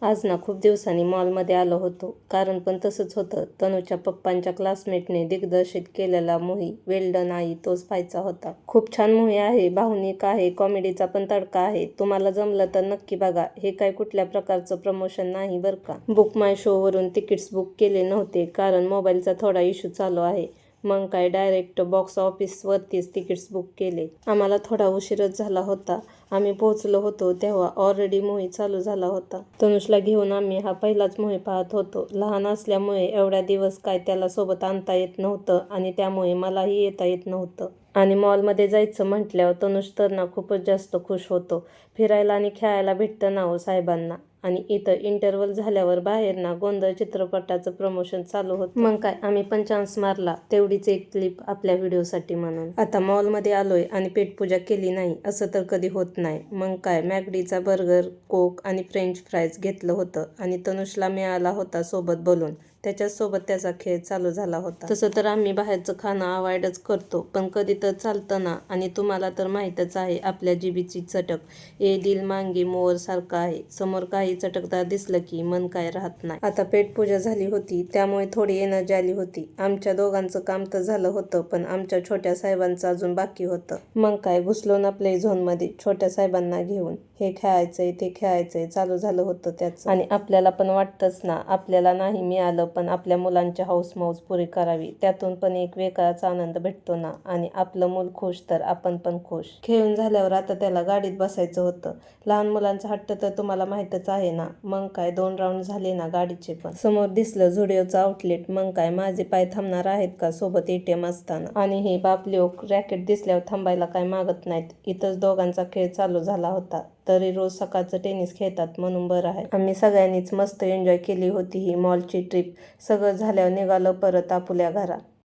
आज ना खूप दिवसांनी मॉलमध्ये आलो होतो. कारण पण तसंच होतं. तनूच्या पप्पांच्या क्लासमेटने दिग्दर्शित केलेला मूव्ही वेल डन आई तोच पाहायचा होता. खूप छान मूव्ही आहे, भावनिक आहे, कॉमेडीचा पण तडका आहे. तुम्हाला जमलं तर नक्की बघा. हे काय कुठल्या प्रकारचं प्रमोशन नाही बरं का. बुक माय शो वरून तिकीट्स बुक केले नव्हते कारण मोबाईलचा थोडा इश्यू चालू आहे. मग काय डायरेक्ट बॉक्स ऑफिसवरतीच तिकीट्स बुक केले. आम्हाला थोडा उशीरच झाला होता. आम्ही पोहोचलो होतो तेव्हा ऑलरेडी मूव्ही चालू झाला होता. तनुषला घेऊन आम्ही हा पहिलाच मूव्ही पाहत होतो. लहान असल्यामुळे एवढ्या दिवस काय त्याला सोबत आणता येत नव्हतं आणि त्यामुळे मलाही येता येत नव्हतं. आणि मॉलमध्ये जायचं म्हटल्यावर तनुष तर ना खूपच जास्त खुश होतो. फिरायला आणि खेळायला भेटतं ना हो साहेबांना. आणि इथं इंटरव्हल झाल्यावर बाहेर ना गोंधळ चित्रपटाचं प्रमोशन चालू होतं. मग काय आम्ही पण चान्स मारला. तेवढीच एक क्लिप आपल्या व्हिडिओसाठी म्हणून. आता मॉलमध्ये आलोय आणि पेटपूजा केली नाही असं तर कधी होत नाही. मग काय मॅकडीचा बर्गर, कोक आणि फ्रेंच फ्राईज घेतलं होतं आणि तनुषला मिळाला होता सोबत बोलून. त्याच्यासोबत त्याचा खेळ चालू झाला होता. तसं तर आम्ही बाहेरचं खाणं अवॉइडच करतो, पण कधी तर चालतं ना. आणि तुम्हाला तर माहीतच आहे आपल्या जिभेची चटक. ए दिल मांगे मोर सारखं आहे. समोर काही चटकदार दिसलं की मन काय राहत नाही. आता पेटपूजा झाली होती त्यामुळे थोडी एनर्जी आली होती. आमच्या दोघांचं काम तर झालं होतं, पण आमच्या छोट्या साहेबांचं अजून बाकी होतं. मग काय घुसलो ना प्ले झोनमध्ये छोट्या साहेबांना घेऊन. हे खेळायचंय ते खेळायचंय चालू झालं होतं त्याचं. आणि आपल्याला पण वाटतंच ना, आपल्याला नाही मिळालं पण आपल्या मुलांची हौसमौज पुरी करावी. त्यातून पण एक वेगळाच आनंद भेटतो ना. आणि आपलं मूल खुश तर आपण पण खुश. खेळून झाल्यावर आता त्याला गाडीत बसायचं होतं. लहान मुलांचा हट्ट तर तुम्हाला माहीतच आहे ना. मग काय 2 राऊंड झाले ना गाडीचे पण. समोर दिसलं झुडिओचं आउटलेट. मग काय माझे पाय थांबणार आहेत का सोबत एटीएम असताना. आणि हे बाप लोक रॅकेट दिसल्यावर थांबायला काय मागत नाहीत. इथंच दोघांचा खेळ चालू झाला होता. तरी रोज सकाळचं टेनिस खेळतात म्हणून बरं आहे. आम्ही सगळ्यांनीच मस्त एन्जॉय केली होती ही मॉलची ट्रिप. सगळं झाल्यावर निघालो परत आपुल्या घरा.